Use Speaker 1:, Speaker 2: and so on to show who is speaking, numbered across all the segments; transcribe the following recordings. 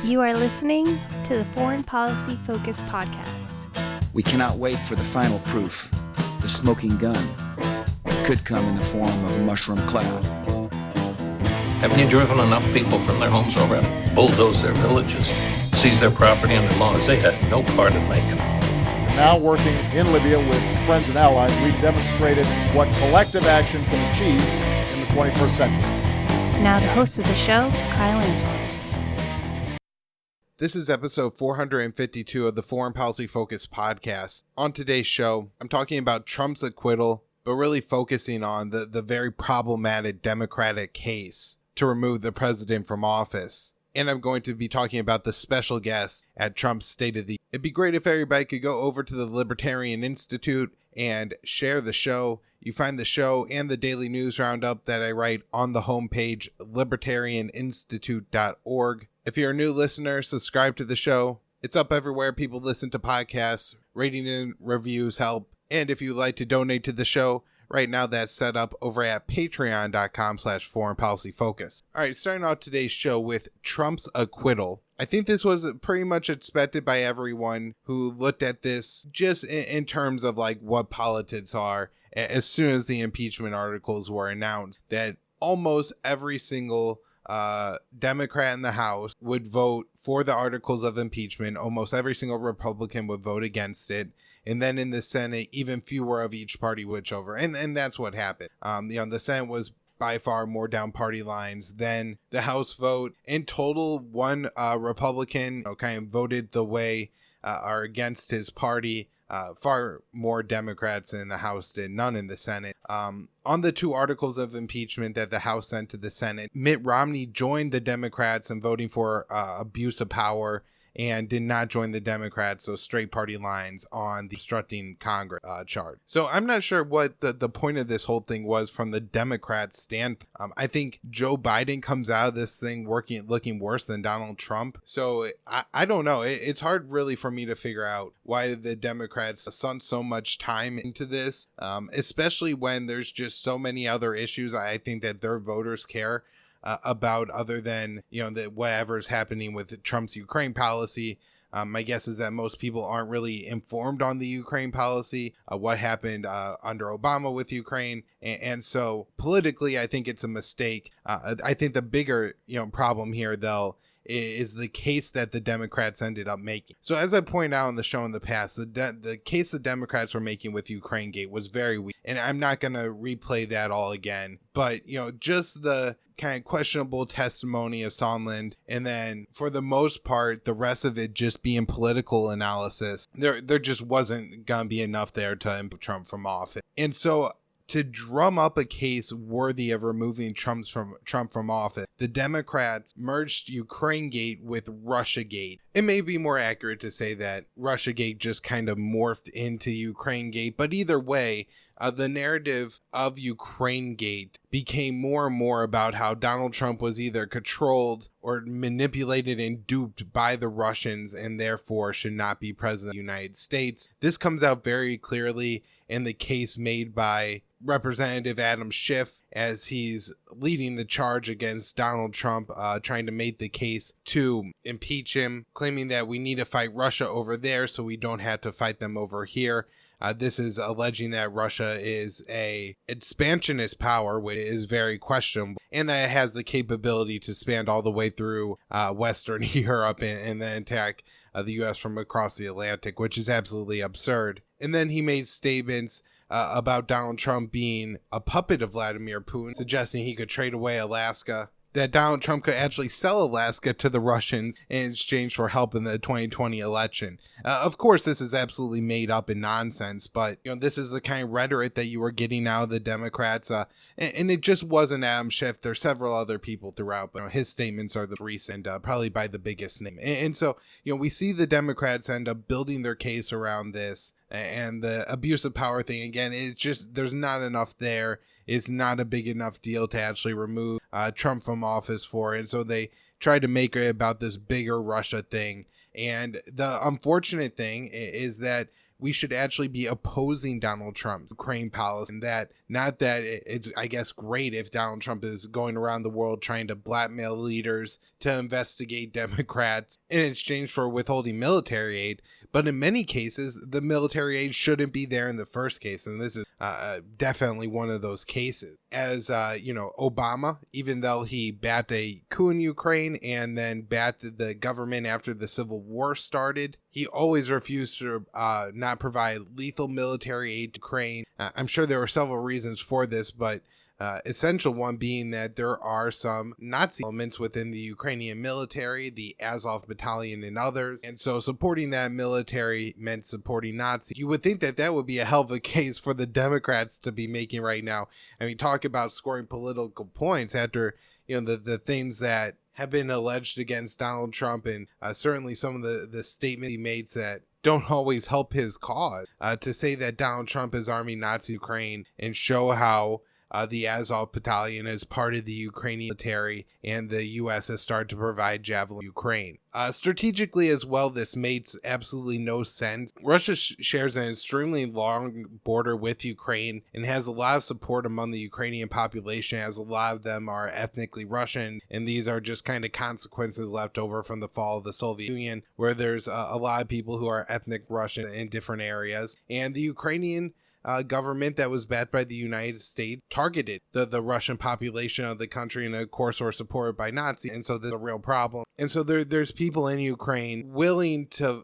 Speaker 1: You are listening to the Foreign Policy Focus podcast.
Speaker 2: We cannot wait for the final proof. The smoking gun could come in the form of a mushroom cloud.
Speaker 3: Haven't you driven enough people from their homes already? Bulldoze their villages, seize their property and their laws. They had no part in making it.
Speaker 4: Now working in Libya with friends and allies, we've demonstrated what collective action can achieve in the 21st century.
Speaker 1: Now the host of the show, Kyle Inslee.
Speaker 5: This is episode 452 of the Foreign Policy Focus podcast. On today's show, I'm talking about Trump's acquittal, but really focusing on the very problematic Democratic case to remove the president from office. And I'm going to be talking about the special guest at Trump's State of the Union. It'd be great if everybody could go over to the Libertarian Institute and share the show. You find the show and the daily news roundup that I write on the homepage, libertarianinstitute.org. If you're a new listener, subscribe to the show. It's up everywhere people listen to podcasts. Rating and reviews help. And if you'd like to donate to the show, right now that's set up over at patreon.com/foreignpolicyfocus. All right, starting out today's show with Trump's acquittal. I think this was pretty much expected by everyone who looked at this just in terms of like what politics are. As soon as the impeachment articles were announced, that almost every single Democrat in the House would vote for the articles of impeachment. Almost every single Republican would vote against it. And then in the Senate, even fewer of each party would switch over. And that's what happened. The Senate was by far more down party lines than the House vote. In total, one Republican kind of voted the way or against his party. Far more Democrats in the House did, none in the Senate. On the two articles of impeachment that the House sent to the Senate, Mitt Romney joined the Democrats in voting for abuse of power and did not join the Democrats, so straight party lines on the obstructing Congress charge. So I'm not sure what the point of this whole thing was from the Democrats' standpoint. I think Joe Biden comes out of this thing looking worse than Donald Trump. So I don't know. It's hard really for me to figure out why the Democrats sunk so much time into this, especially when there's just so many other issues I think that their voters care about other than, whatever's happening with Trump's Ukraine policy. My guess is that most people aren't really informed on the Ukraine policy, what happened under Obama with Ukraine. And so politically, I think it's a mistake. I think the bigger, problem here, though, is the case that the Democrats ended up making. So as I pointed out on the show in the past, the case the Democrats were making with Ukrainegate was very weak. And I'm not going to replay that all again. But, just the kind of questionable testimony of Sondland, and then for the most part, the rest of it just being political analysis, there just wasn't going to be enough there to impeach Trump from office. And so to drum up a case worthy of removing Trump from office, the Democrats merged Ukrainegate with Russiagate. It may be more accurate to say that Russiagate just kind of morphed into Ukrainegate, but either way, the narrative of Ukrainegate became more and more about how Donald Trump was either controlled or manipulated and duped by the Russians and therefore should not be president of the United States. This comes out very clearly in the case made by Representative Adam Schiff as he's leading the charge against Donald Trump, trying to make the case to impeach him, claiming that we need to fight Russia over there so we don't have to fight them over here. This is alleging that Russia is a expansionist power, which is very questionable, and that it has the capability to span all the way through Western Europe and then attack the U.S. from across the Atlantic, which is absolutely absurd. And then he made statements about Donald Trump being a puppet of Vladimir Putin, suggesting he could trade away Alaska, that Donald Trump could actually sell Alaska to the Russians in exchange for help in the 2020 election. Of course, this is absolutely made up and nonsense, but this is the kind of rhetoric that you were getting out of the Democrats, and it just wasn't Adam Schiff. There's several other people throughout, but his statements are the recent, probably by the biggest name. And so, we see the Democrats end up building their case around this. And the abuse of power thing, again, is just, there's not enough there. It's not a big enough deal to actually remove Trump from office for it. And so they tried to make it about this bigger Russia thing. And the unfortunate thing is that we should actually be opposing Donald Trump's Ukraine policy, and that not that it's, I guess, great if Donald Trump is going around the world trying to blackmail leaders to investigate Democrats in exchange for withholding military aid, but in many cases, the military aid shouldn't be there in the first case, and this is definitely one of those cases. As Obama, even though he backed a coup in Ukraine and then backed the government after the Civil War started, he always refused to not provide lethal military aid to Ukraine. I'm sure there were several reasons for this, but essential one being that there are some Nazi elements within the Ukrainian military, the Azov battalion and others, and so supporting that military meant supporting Nazis. You would think that that would be a hell of a case for the Democrats to be making right now. I mean, talk about scoring political points after the things that have been alleged against Donald Trump, and certainly some of the statements he made that don't always help his cause. To say that Donald Trump is arming Nazi Ukraine and show how the Azov battalion is part of the Ukrainian military and the U.S. has started to provide Javelin to Ukraine. Strategically as well, this makes absolutely no sense. Russia shares an extremely long border with Ukraine and has a lot of support among the Ukrainian population, as a lot of them are ethnically Russian, and these are just kind of consequences left over from the fall of the Soviet Union, where there's a lot of people who are ethnic Russian in different areas, and the Ukrainian government that was backed by the United States targeted the Russian population of the country, and of course were supported by Nazis, and so there's a real problem. And so there's people in Ukraine willing to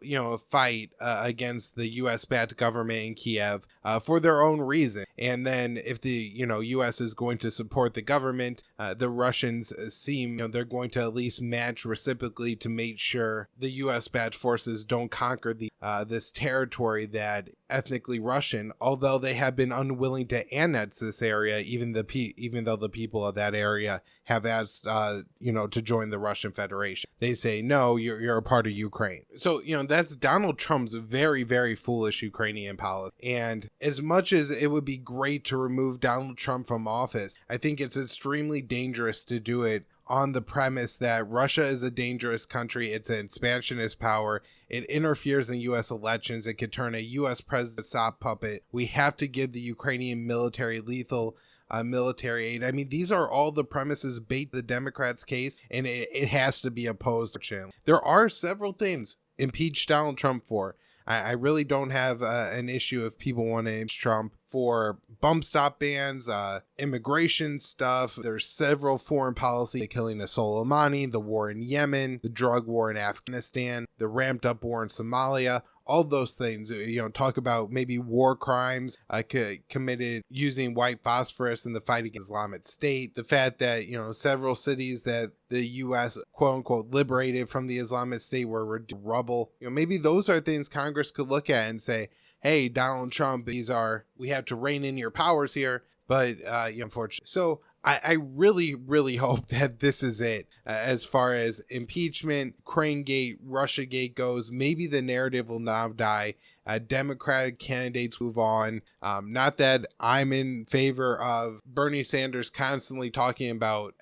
Speaker 5: fight against the U.S. backed government in Kiev for their own reason. And then if the U.S. is going to support the government, the Russians seem they're going to at least match reciprocally to make sure the U.S. backed forces don't conquer this territory that ethnically Russian, although they have been unwilling to annex this area, even though the people of that area have asked to join the Russian Federation. They say, no, you're a part of Ukraine. So that's Donald Trump's very, very foolish Ukrainian policy. And as much as it would be great to remove Donald Trump from office, I think it's extremely dangerous to do it on the premise that Russia is a dangerous country, it's an expansionist power, it interferes in U.S. elections, it could turn a U.S. president sock puppet. We have to give the Ukrainian military lethal military aid. I mean, these are all the premises bait the Democrats' case, and it has to be opposed. There are several things impeach Donald Trump for. I really don't have an issue if people want to impeach Trump for bump stop bans, immigration stuff. There's several foreign policy, the killing of Soleimani, the war in Yemen, the drug war in Afghanistan, the ramped up war in Somalia. All those things, talk about maybe war crimes committed using white phosphorus in the fight against Islamic State. The fact that, several cities that the U.S. quote unquote liberated from the Islamic State were rubble. Maybe those are things Congress could look at and say, hey, Donald Trump, we have to rein in your powers here. But unfortunately, so I really, really hope that this is it as far as impeachment, Ukrainegate, Russiagate goes. Maybe the narrative will now die. Democratic candidates move on. Not that I'm in favor of Bernie Sanders constantly talking about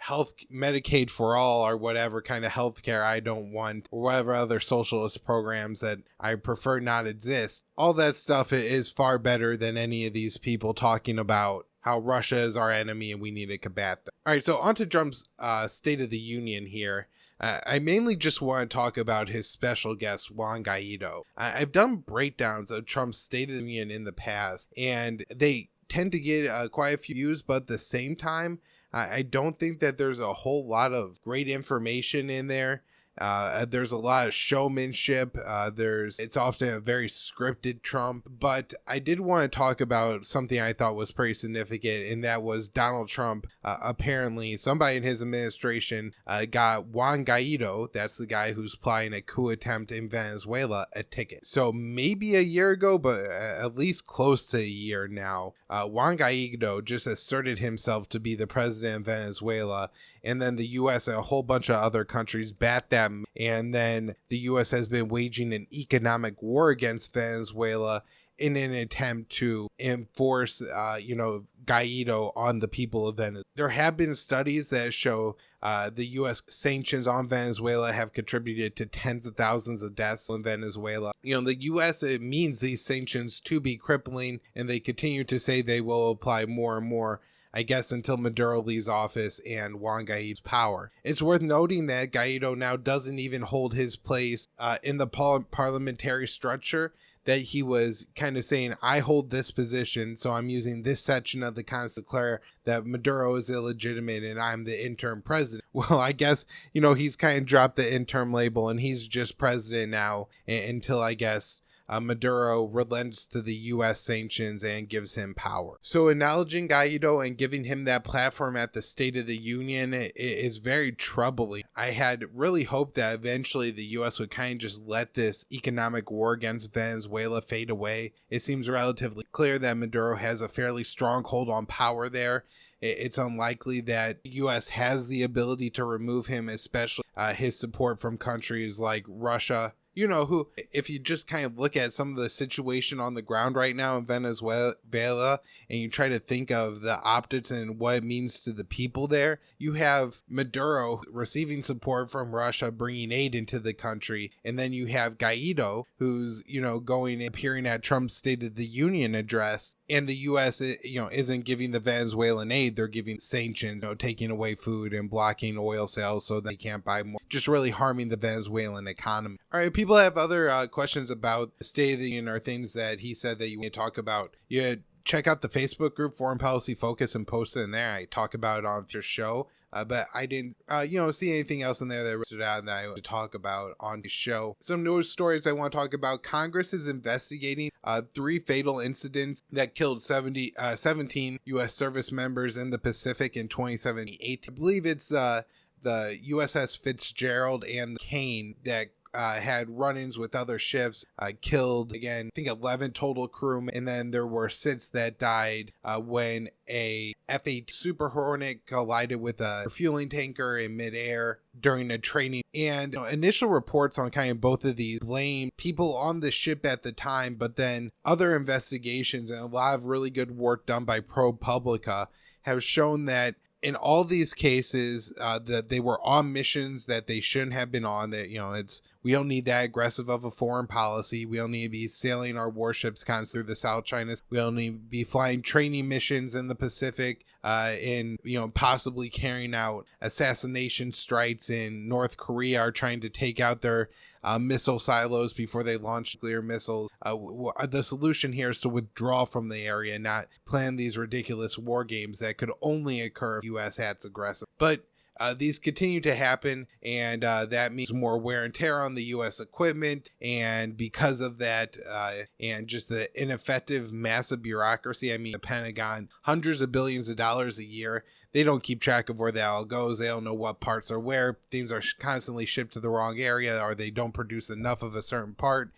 Speaker 5: Medicaid for all or whatever kind of healthcare I don't want, or whatever other socialist programs that I prefer not exist. All that stuff is far better than any of these people talking about how Russia is our enemy and we need to combat them. All right, so on to Trump's State of the Union here. I mainly just want to talk about his special guest, Juan Guaido. I've done breakdowns of Trump's State of the Union in the past, and they tend to get quite a few views, but at the same time, I don't think that there's a whole lot of great information in there. There's a lot of showmanship. It's often a very scripted Trump, but I did want to talk about something I thought was pretty significant, and that was Donald Trump. Apparently somebody in his administration got Juan Guaido, that's the guy who's plotting a coup attempt in Venezuela, a ticket. So maybe a year ago, but at least close to a year now, Juan Guaido just asserted himself to be the president of Venezuela, and then the U.S. and a whole bunch of other countries backed them. And then the U.S. has been waging an economic war against Venezuela. in an attempt to enforce, Guaido on the people of Venezuela. There have been studies that show the U.S. sanctions on Venezuela have contributed to tens of thousands of deaths in Venezuela. The U.S. it means these sanctions to be crippling, and they continue to say they will apply more and more, I guess, until Maduro leaves office and Juan Guaido's power. It's worth noting that Guaido now doesn't even hold his place in the parliamentary structure, that he was kind of saying, I hold this position, so I'm using this section of the Constitution to declare that Maduro is illegitimate and I'm the interim president. Well, I guess, he's kind of dropped the interim label and he's just president now until, I guess, Maduro relents to the U.S. sanctions and gives him power. So acknowledging Guaido and giving him that platform at the State of the Union is very troubling. I had really hoped that eventually the U.S. would kind of just let this economic war against Venezuela fade away. It seems relatively clear that Maduro has a fairly strong hold on power there. It's unlikely that the U.S. has the ability to remove him, especially his support from countries like Russia. Who, if you just kind of look at some of the situation on the ground right now in Venezuela, and you try to think of the optics and what it means to the people there, you have Maduro receiving support from Russia, bringing aid into the country. And then you have Guaido, who's, appearing at Trump's State of the Union address. And the U.S., isn't giving the Venezuelan aid. They're giving sanctions, taking away food and blocking oil sales so they can't buy more, just really harming the Venezuelan economy. All right, people have other questions about the State of the Union or things that he said that you want to talk about. Check out the Facebook group, Foreign Policy Focus, and post it in there. I talk about it on your show. But I didn't, see anything else in there that stood out that I want to talk about on the show. Some news stories I want to talk about. Congress is investigating 3 fatal incidents that killed 17 U.S. service members in the Pacific in 2078. I believe it's the USS Fitzgerald and the Kane that had run-ins with other ships, killed, again, I think 11 total crewmen, and then there were 6 that died when a F-8 Super Hornet collided with a refueling tanker in midair during a training. And initial reports on kind of both of these blame people on the ship at the time, but then other investigations and a lot of really good work done by ProPublica have shown that in all these cases, that they were on missions that they shouldn't have been on. That we don't need that aggressive of a foreign policy. We don't need to be sailing our warships constantly through the South China. We don't need to be flying training missions in the Pacific, and possibly carrying out assassination strikes in North Korea, or trying to take out their missile silos before they launch nuclear missiles. The solution here is to withdraw from the area, not plan these ridiculous war games that could only occur if the U.S. had aggressive. But these continue to happen, and that means more wear and tear on the U.S. equipment. And because of that, and just the ineffective, massive bureaucracy, the Pentagon, hundreds of billions of dollars a year, they don't keep track of where that all goes. They don't know what parts are where. Things are constantly shipped to the wrong area, or they don't produce enough of a certain part.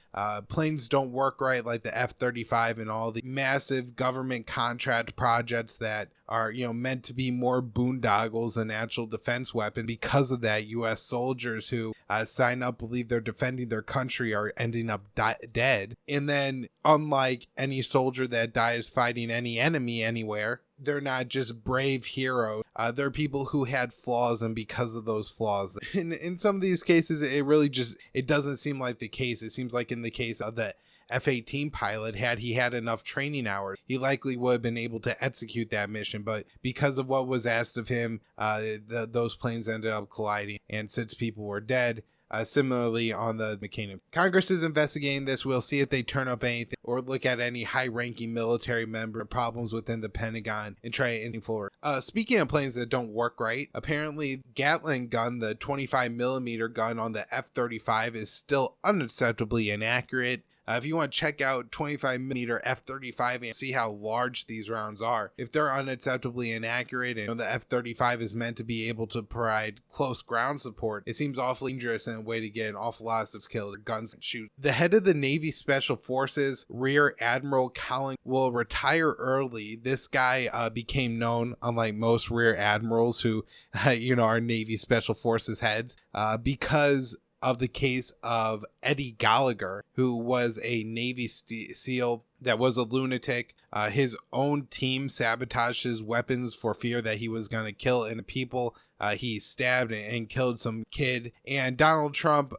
Speaker 5: Planes don't work right, like the F-35 and all the massive government contract projects that are, meant to be more boondoggles than actual defense weapons. Because of that, U.S. soldiers who sign up, believe they're defending their country, are ending up dead. And then, unlike any soldier that dies fighting any enemy anywhere, they're not just brave heroes. They're people who had flaws, and because of those flaws, in some of these cases, it doesn't seem like the case. It seems like in the case of the F-18 pilot, had he had enough training hours, he likely would have been able to execute that mission. But because of what was asked of him, those planes ended up colliding, and 6 people were dead. Similarly on the McCain. Congress is investigating this. We'll see if they turn up anything or look at any high-ranking military member problems within the Pentagon and try anything forward. Speaking of planes that don't work right, apparently Gatling gun, the 25mm gun on the F-35, is still unacceptably inaccurate. If you want to check out 25mm F-35 and see how large these rounds are, if they're unacceptably inaccurate and the F-35 is meant to be able to provide close ground support, it seems awfully dangerous and a way to get an awful lot of killed guns and shoot. The head of the Navy Special Forces, Rear Admiral Colin, will retire early. This guy became known, unlike most Rear Admirals who, are Navy Special Forces heads, because of the case of Eddie Gallagher, who was a Navy SEAL that was a lunatic. His own team sabotaged his weapons for fear that he was going to kill innocent people. He stabbed and killed some kid, and Donald Trump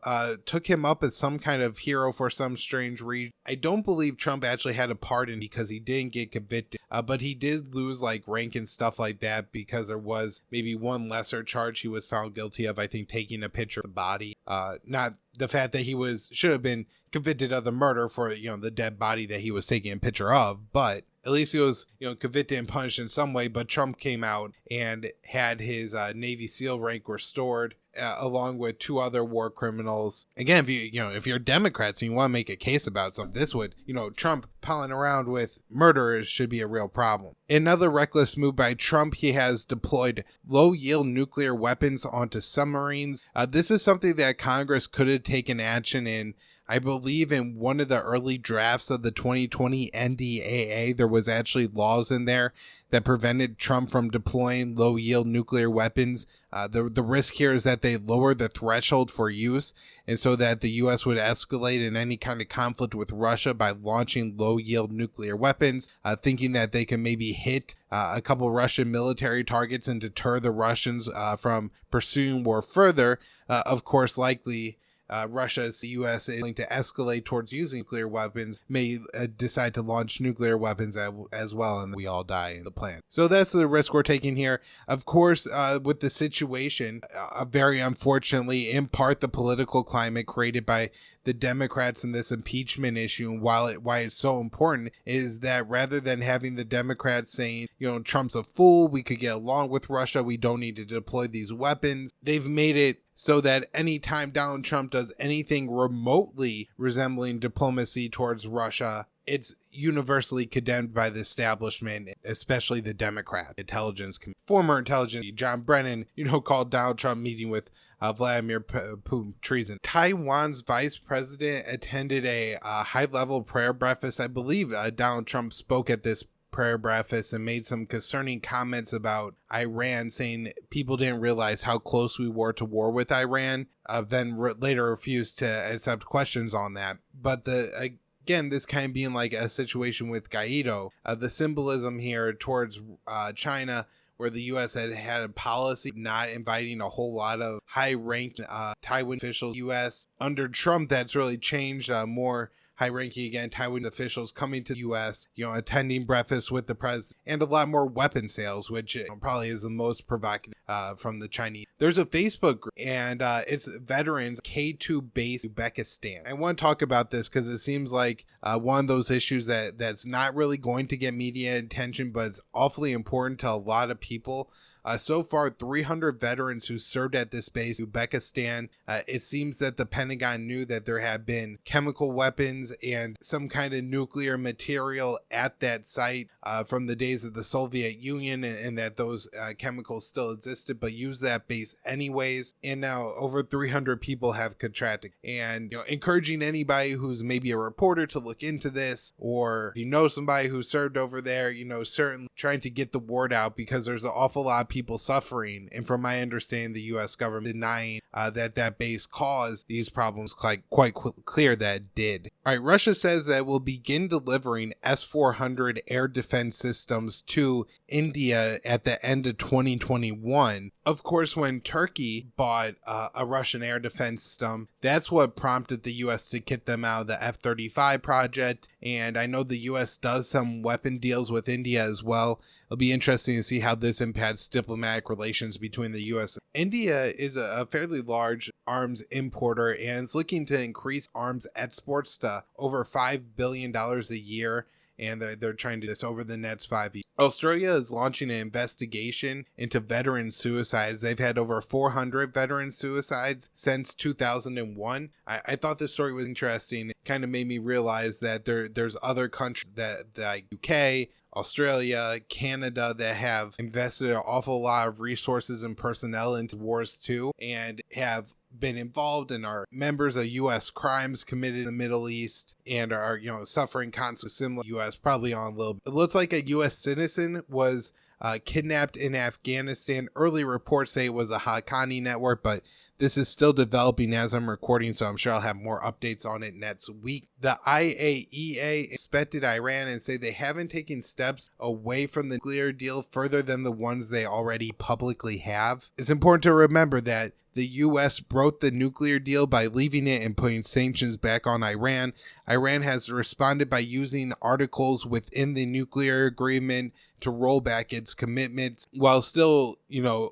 Speaker 5: took him up as some kind of hero for some strange reason. I don't believe Trump actually had a pardon because he didn't get convicted, but he did lose like rank and stuff like that because there was maybe one lesser charge he was found guilty of. I think taking a picture of the body, not the fact that he should have been convicted of the murder for, the dead body that he was taking a picture of, but at least he was, convicted and punished in some way. But Trump came out and had his Navy SEAL rank restored, along with 2 other war criminals. Again, if you're Democrats and you want to make a case about something, this would, Trump palling around with murderers should be a real problem. Another reckless move by Trump, he has deployed low-yield nuclear weapons onto submarines. This is something that Congress could have taken action in. I believe in one of the early drafts of the 2020 NDAA, there was actually laws in there that prevented Trump from deploying low-yield nuclear weapons. The risk here is that they lower the threshold for use, and so that the U.S. would escalate in any kind of conflict with Russia by launching low-yield nuclear weapons, thinking that they can maybe hit a couple Russian military targets and deter the Russians from pursuing war further. Of course, likely Russia, as the U.S. is going to escalate towards using nuclear weapons, may decide to launch nuclear weapons as well, and we all die in the plan. So that's the risk we're taking here. Of course, with the situation, very unfortunately, in part the political climate created by the Democrats in this impeachment issue, and why it's so important, is that rather than having the Democrats saying, Trump's a fool, we could get along with Russia, we don't need to deploy these weapons, they've made it so that anytime Donald Trump does anything remotely resembling diplomacy towards Russia, it's universally condemned by the establishment, especially the Democrat intelligence committee. Former intelligence John Brennan, called Donald Trump meeting with Vladimir Putin treason. Taiwan's vice president attended a high-level prayer breakfast. I believe Donald Trump spoke at this prayer breakfast and made some concerning comments about Iran, saying people didn't realize how close we were to war with Iran, then later refused to accept questions on that. But again, this kind of being like a situation with Guaido, the symbolism here towards China, where the U.S. had a policy not inviting a whole lot of high-ranked Taiwan officials. U.S. under Trump, that's really changed. More high-ranking, again, Taiwan officials coming to the U.S., attending breakfast with the president, and a lot more weapon sales, which probably is the most provocative from the Chinese. There's a Facebook group, and it's veterans K2 base Uzbekistan. I want to talk about this because it seems like one of those issues that's not really going to get media attention, but it's awfully important to a lot of people. So far, 300 veterans who served at this base, Uzbekistan. It seems that the Pentagon knew that there had been chemical weapons and some kind of nuclear material at that site from the days of the Soviet Union, and that those chemicals still existed, but used that base anyways. And now over 300 people have contracted. And encouraging anybody who's maybe a reporter to look into this, or if you know somebody who served over there, certainly trying to get the word out, because there's an awful lot of people suffering, and from my understanding, the U.S. government denying that base caused these problems. Quite clear that it did. All right, Russia says that it will begin delivering S-400 air defense systems to India at the end of 2021. Of course, when Turkey bought a Russian air defense system, that's what prompted the U.S. to kick them out of the F-35 project. And I know the U.S. does some weapon deals with India as well. It'll be interesting to see how this impacts diplomatic relations between the U.S. and India. Is a fairly large arms importer and is looking to increase arms exports to over $5 billion a year. And they're trying to do this over the next 5 years. Australia is launching an investigation into veteran suicides. They've had over 400 veteran suicides since 2001. I thought this story was interesting. It kind of made me realize that there's other countries that like UK, Australia, Canada, that have invested an awful lot of resources and personnel into wars too, and have been involved and are members of U.S. crimes committed in the Middle East, and are suffering consequences similar to U.S. probably on a little bit. It looks like a U.S. citizen was kidnapped in Afghanistan. Early reports say it was a Haqqani network, but This is still developing as I'm recording, so I'm sure I'll have more updates on it next week. The IAEA inspected Iran and say they haven't taken steps away from the nuclear deal further than the ones they already publicly have. It's important to remember that the U.S. broke the nuclear deal by leaving it and putting sanctions back on Iran. Iran has responded by using articles within the nuclear agreement to roll back its commitments while still,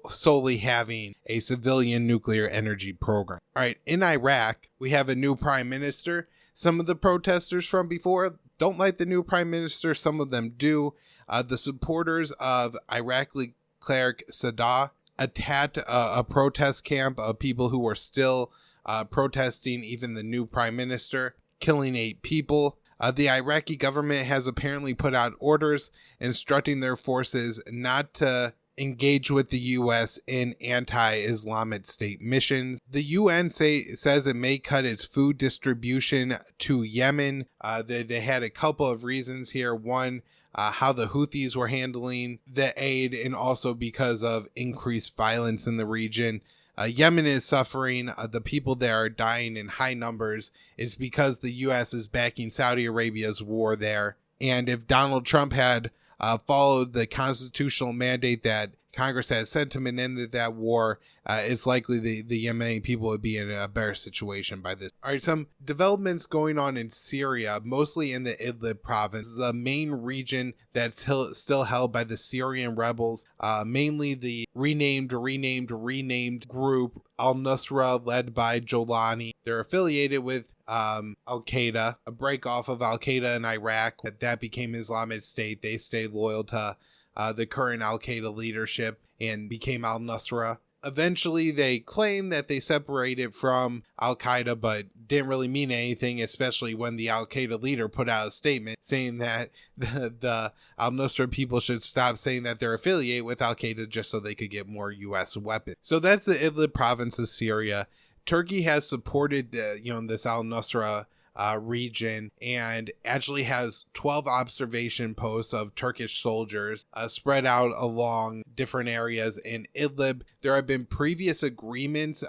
Speaker 5: solely having a civilian nuclear energy program. All right, in Iraq, we have a new prime minister. Some of the protesters from before don't like the new prime minister. Some of them do. The supporters of Iraqi cleric Sadah attacked a protest camp of people who were still protesting even the new prime minister, killing 8 people. The Iraqi government has apparently put out orders instructing their forces not to engage with the U.S. in anti-Islamic State missions. The UN says it may cut its food distribution to Yemen. They had a couple of reasons here. One, how the Houthis were handling the aid, and also because of increased violence in the region. Yemen is suffering. The people there are dying in high numbers. It's because the U.S. is backing Saudi Arabia's war there. And if Donald Trump had followed the constitutional mandate that Congress had sent him and ended that war, it's likely the Yemeni people would be in a better situation by this. All right, some developments going on in Syria, mostly in the Idlib province, the main region that's still held by the Syrian rebels, mainly the renamed group al-Nusra led by Jolani. They're affiliated with Al-Qaeda, a break off of Al-Qaeda in Iraq. That became Islamic State. They stayed loyal to the current Al-Qaeda leadership and became al-Nusra. Eventually, they claimed that they separated from Al-Qaeda, but didn't really mean anything, especially when the Al-Qaeda leader put out a statement saying that the al-Nusra people should stop saying that they're affiliated with Al-Qaeda just so they could get more U.S. weapons. So that's the Idlib province of Syria. Turkey has supported this al-Nusra region and actually has 12 observation posts of Turkish soldiers spread out along different areas in Idlib. There have been previous agreements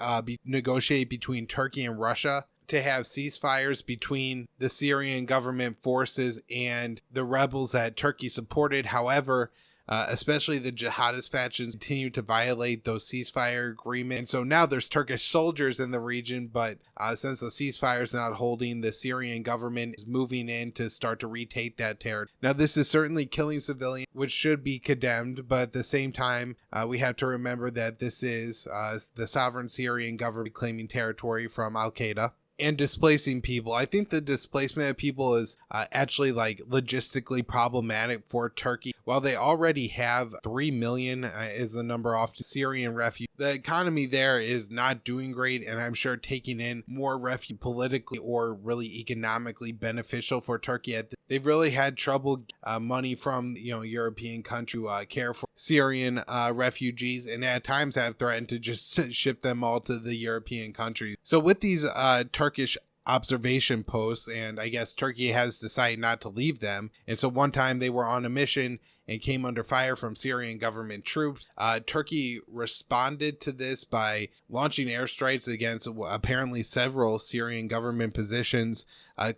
Speaker 5: negotiated between Turkey and Russia to have ceasefires between the Syrian government forces and the rebels that Turkey supported. However, especially the jihadist factions continue to violate those ceasefire agreements. And so now there's Turkish soldiers in the region, but since the ceasefire is not holding, the Syrian government is moving in to start to retake that territory. Now, this is certainly killing civilians, which should be condemned, but at the same time, we have to remember that this is the sovereign Syrian government claiming territory from Al-Qaeda and displacing people. I think the displacement of people is actually logistically problematic for Turkey. While they already have 3 million is the number off to Syrian refugees, the economy there is not doing great, and I'm sure taking in more refugees politically or really economically beneficial for Turkey. They've really had trouble money from European countries to care for Syrian refugees, and at times have threatened to just ship them all to the European countries. So with these Turkish observation posts, and I guess Turkey has decided not to leave them, and so one time they were on a mission and came under fire from Syrian government troops. Turkey responded to this by launching airstrikes against apparently several Syrian government positions,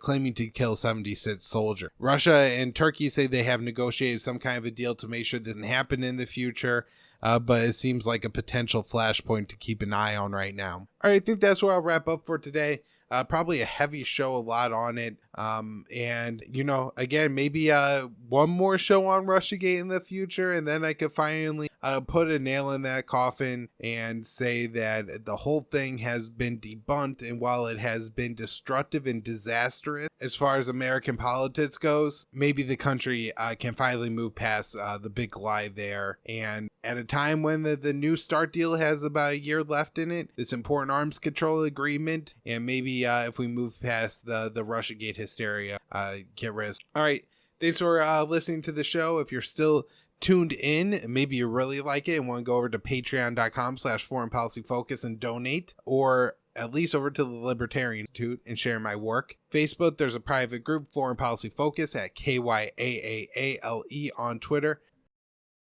Speaker 5: claiming to kill 76 soldiers. Russia and Turkey say they have negotiated some kind of a deal to make sure this doesn't happen in the future. But it seems like a potential flashpoint to keep an eye on right now. All right, I think that's where I'll wrap up for today. Probably a heavy show, a lot on it. And, again, maybe one more show on Russiagate in the future, and then I could finally put a nail in that coffin and say that the whole thing has been debunked. And while it has been destructive and disastrous as far as American politics goes, maybe the country can finally move past the big lie there. And at a time when the new START deal has about a year left in it, this important arms control agreement, and maybe if we move past the Russiagate hysteria, get rid of. All right, thanks for listening to the show. If you're still tuned in, maybe you really like it and want to go over to patreon.com/foreignpolicyfocus and donate, or at least over to the Libertarian Institute and share my work. Facebook, there's a private group, Foreign Policy Focus, at KYAAALE on Twitter.